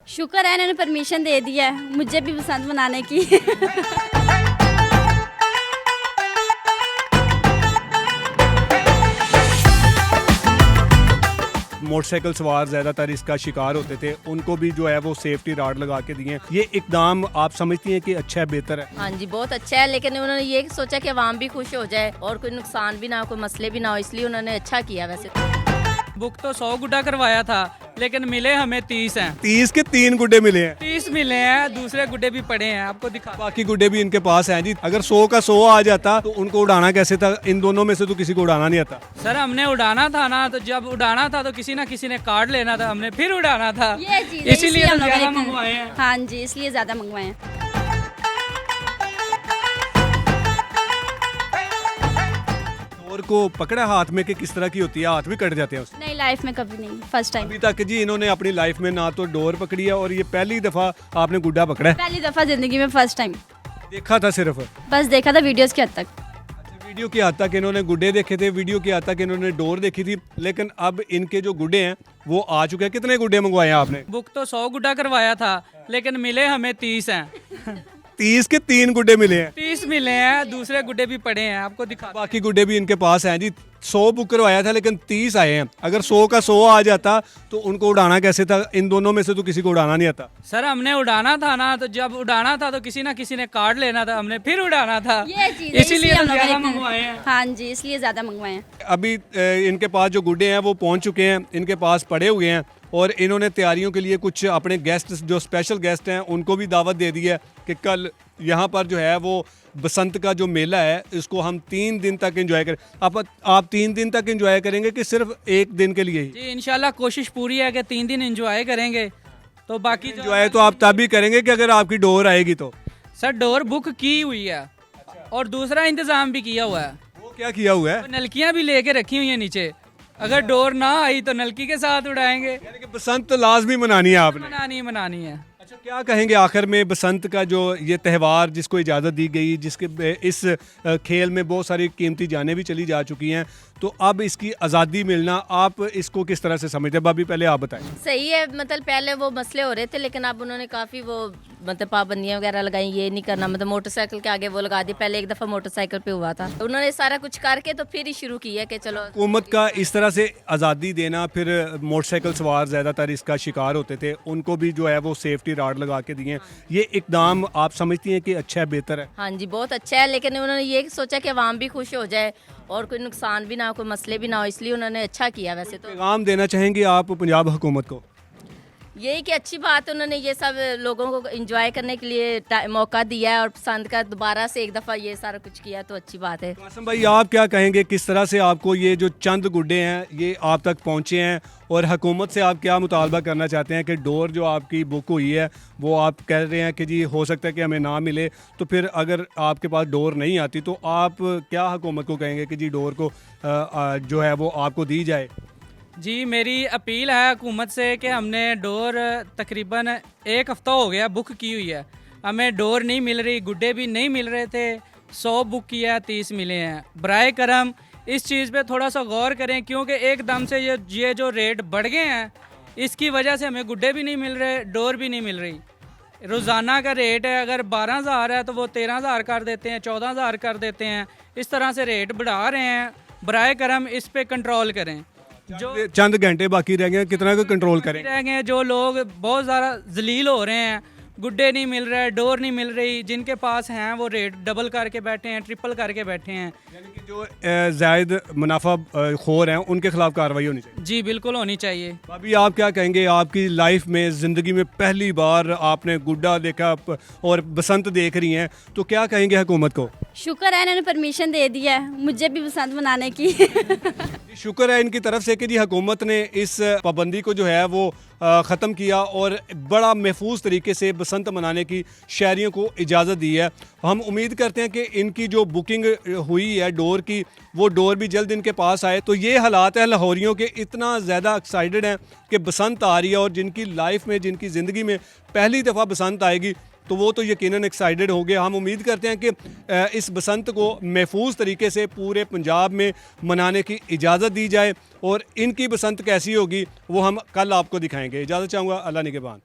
शुक्र है इन्होंने परमिशन दे दिया है मुझे भी बसंत मनाने की। मोटरसाइकिल सवार ज़्यादातर इसका शिकार होते थे, उनको भी जो है वो सेफ्टी राड लगा के दिए हैं। ये इकदाम आप समझती हैं कि अच्छा है, बेहतर है? हाँ जी, बहुत अच्छा है, लेकिन उन्होंने ये सोचा कि आवाम भी खुश हो जाए और कोई नुकसान भी ना हो, कोई मसले भी ना हो, इसलिए उन्होंने अच्छा किया। वैसे बुक तो 100 गुड्डा करवाया था, लेकिन मिले हमें 30 हैं। 30 के 3 गुड्डे मिले हैं। 30 मिले हैं, दूसरे गुड्डे भी पड़े हैं, आपको दिखा। बाकी गुड्डे भी इनके पास हैं जी। अगर 100 का 100 आ जाता तो उनको उड़ाना कैसे था? इन दोनों में से तो किसी को उड़ाना नहीं आता। सर हमने उड़ाना था ना, तो जब उड़ाना था तो किसी ना किसी ने कार्ड लेना था, हमने फिर उड़ाना था, ये चीज़ है, इसीलिए हम तो लोगों ज्यादा ने- मंगवाए हैं। हाँ जी, इसलिए ज़्यादा मंगवाए हैं। और को पकड़ा हाथ में कि किस तरह की होती है, हाथ भी कट जाते हैं उससे? नहीं, लाइफ में कभी नहीं, फर्स्ट टाइम। अभी तक जी इन्होंने अपनी लाइफ में ना तो डोर पकड़ी है और ये पहली दफा आपने गुड्डा पकड़ा है। पहली दफ़ा ज़िंदगी में फर्स्ट टाइम देखा था सिर्फ? बस देखा था वीडियोस के हद तक। वीडियो की हद तक इन्होंने गुड्डे देखे थे, वीडियो की हद तक इन्होंने डोर देखी थी, लेकिन अब इनके जो गुड्डे हैं वो आ चुके हैं। कितने गुड्डे मंगवाए हैं आपने? बुक तो 100 गुड्डा करवाया था, लेकिन मिले हमें 30 हैं। 30 के 3 गुड्डे मिले हैं। 30 मिले हैं, दूसरे गुड्डे भी पड़े हैं, आपको दिखा। बाकी गुड्डे भी इनके पास हैं जी। 100 बुक करवाया था लेकिन 30 आए हैं। अगर 100 का 100 आ जाता तो उनको उड़ाना कैसे था? इन दोनों में से तो किसी को उड़ाना नहीं आता। सर हमने उड़ाना था ना, तो जब उड़ाना था तो किसी ना किसी ने कार्ड लेना था, हमने फिर उड़ाना था, ये चीज़ है, इसीलिए हम तो लोगों ज्यादा ने- मंगवाए हैं। हाँ जी, इसलिए ज़्यादा मंगवाए हैं। अभी इनके पास जो गुड्डे हैं वो पहुंच चुके हैं, इनके पास पड़े हुए हैं और इन्होंने तैयारियों के लिए कुछ अपने गेस्ट जो स्पेशल गेस्ट हैं उनको भी दावत दे दी है कि कल यहाँ पर जो है वो बसंत का जो मेला है इसको हम 3 दिन तक एंजॉय करें। आप 3 दिन तक एंजॉय करेंगे कि सिर्फ 1 दिन के लिए ही? जी इंशाल्लाह कोशिश पूरी है कि 3 दिन एंजॉय करेंगे, तो बाकी जो एंजॉय तो आप तभी करेंगे कि अगर आपकी डोर आएगी तो। सर डोर बुक की हुई है और दूसरा इंतजाम भी किया हुआ है, वो क्या किया हुआ है? तो नलकियां भी लेके रखी हुई हैं नीचे, अगर डोर ना आई तो नलकी के साथ उड़ाएंगे। यानी कि बसंत लाजमी मनानी है आपने। मनानी है। अच्छा, क्या कहेंगे आखिर में बसंत का जो ये त्यौहार जिसको इजाज़त दी गई, जिसके इस खेल में बहुत सारी कीमती जानें भी चली जा चुकी हैं, तो अब इसकी आज़ादी मिलना आप इसको किस तरह से समझते हैं? भाभी पहले आप बताएं। सही है, मतलब पहले वो मसले हो रहे थे, लेकिन अब उन्होंने काफ़ी वो मतलब पाबंदियां वगैरह लगाई, ये नहीं करना, मतलब मोटरसाइकिल के आगे वो लगा दी। पहले एक दफ़ा मोटरसाइकिल पे हुआ था, उन्होंने सारा कुछ करके तो फिर ही शुरू किया कि चलो। हुकूमत का इस तरह से आज़ादी देना, फिर मोटरसाइकिल सवार ज़्यादातर इसका शिकार होते थे, उनको भी जो है वो सेफ्टी राड लगा के दिए हैं। ये इकदाम आप समझती हैं कि अच्छा है, बेहतर है? हाँ जी, बहुत अच्छा है, लेकिन उन्होंने ये सोचा कि आवाम भी खुश हो जाए और कोई नुकसान भी ना हो, कोई मसले भी ना हो, इसलिए उन्होंने अच्छा किया। वैसे तो पैगाम देना चाहेंगे आप पंजाब हुकूमत को? यही कि अच्छी बात है, उन्होंने ये सब लोगों को एंजॉय करने के लिए मौका दिया है और पसंद का दोबारा से एक दफ़ा ये सारा कुछ किया, तो अच्छी बात है। कासिम भाई, आप क्या कहेंगे, किस तरह से आपको ये जो चंद गुड्डे हैं ये आप तक पहुंचे हैं और हुकूमत से आप क्या मुतालबा करना चाहते हैं कि डोर जो आपकी बुक हुई है वो आप कह रहे हैं कि जी हो सकता है कि हमें ना मिले, तो फिर अगर आपके पास डोर नहीं आती तो आप क्या हुकूमत को कहेंगे कि जी डोर को जो है वो आपको दी जाए? जी मेरी अपील है हुकूमत से कि हमने डोर तकरीबन 1 हफ्ता हो गया बुक की हुई है, हमें डोर नहीं मिल रही, गुड्डे भी नहीं मिल रहे थे। 100 बुक किया है, 30 मिले हैं। बराए करम इस चीज़ पे थोड़ा सा गौर करें, क्योंकि एकदम से ये जो रेट बढ़ गए हैं इसकी वजह से हमें गुड्डे भी नहीं मिल रहे, डोर भी नहीं मिल रही। रोज़ाना का रेट है, अगर 12,000 है तो वो 13,000 कर देते हैं, 14,000 कर देते हैं, इस तरह से रेट बढ़ा रहे हैं। बराए करम इस पे कंट्रोल करें। जो चंद घंटे बाकी रह गए, कितना को कंट्रोल करें? रह गए, जो लोग बहुत ज़्यादा जलील हो रहे हैं, गुड्डे नहीं मिल रहे, डोर नहीं मिल रही, जिनके पास हैं वो रेट डबल करके बैठे हैं, ट्रिपल करके बैठे हैं। यानी कि जो जायद मुनाफा खोर हैं उनके खिलाफ कार्रवाई होनी चाहिए। जी बिल्कुल होनी चाहिए। अभी आप क्या कहेंगे, आपकी लाइफ में ज़िंदगी में पहली बार आपने गुड्डा देखा और बसंत देख रही हैं, तो क्या कहेंगे हुकूमत को? शुक्र है इन्होंने परमिशन दे दिया है मुझे भी बसंत मनाने की। शुक्र है इनकी तरफ से कि जी हुकूमत ने इस पाबंदी को जो है वो ख़त्म किया और बड़ा महफूज तरीके से बसंत मनाने की शहरियों को इजाज़त दी है। हम उम्मीद करते हैं कि इनकी जो बुकिंग हुई है डोर की, वो डोर भी जल्द इनके पास आए। तो ये हालात है लाहौरियों के, इतना ज़्यादा एक्साइटेड हैं कि बसंत आ रही है और जिनकी लाइफ में, जिनकी ज़िंदगी में पहली दफ़ा बसंत आएगी तो वो तो यकीनन एक्साइटेड होंगे। हम उम्मीद करते हैं कि इस बसंत को महफूज तरीके से पूरे पंजाब में मनाने की इजाज़त दी जाए और इनकी बसंत कैसी होगी वो हम कल आपको दिखाएंगे। इजाज़त चाहूँगा, अल्लाह निगहबान।